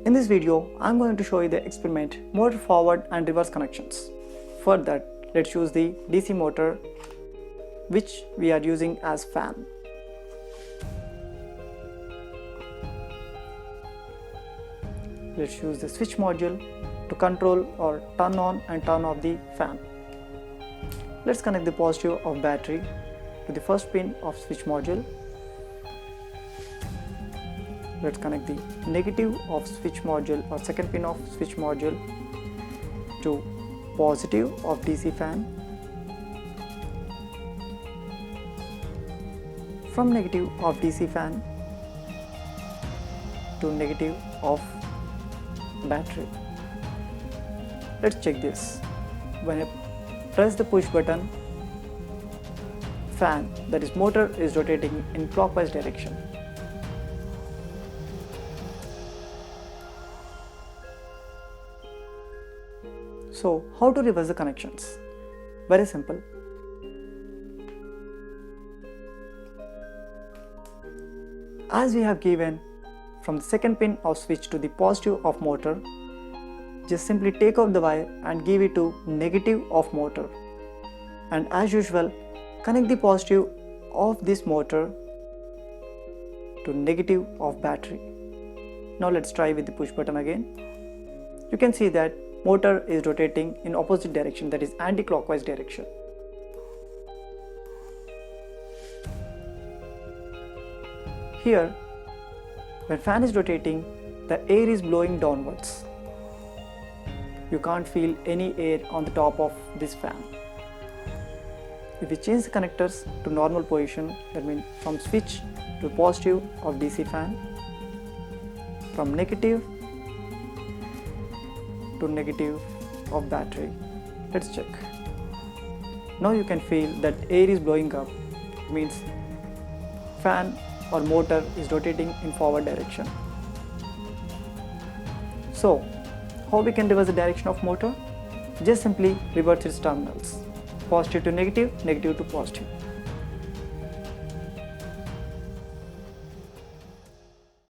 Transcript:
In this video, I'm going to show you the experiment motor forward and reverse connections. For that, let's use the DC motor which we are using as fan. Let's use the switch module to control or turn on and turn off the fan. Let's connect the positive of battery to the first pin of switch module. Let's connect the negative of switch module or second pin of switch module to positive of DC fan. From negative of DC fan to negative of battery. Let's check this. When I press the push button, fan, that is motor, is rotating in clockwise direction. So, how to reverse the connections? Very simple. As we have given from the second pin of switch to the positive of motor, just simply take out the wire and give it to negative of motor. And as usual, connect the positive of this motor to negative of battery. Now let's try with the push button again. You can see that motor is rotating in opposite direction, that is anti-clockwise direction. Here, when fan is rotating, the air is blowing downwards. You can't feel any air on the top of this fan. If we change the connectors to normal position, that means from switch to positive of DC fan, from negative to negative of battery. Let's check. Now you can feel that air is blowing up. It means fan or motor is rotating in forward direction. So, how we can reverse the direction of motor? Just simply reverse its terminals. Positive to negative, negative to positive.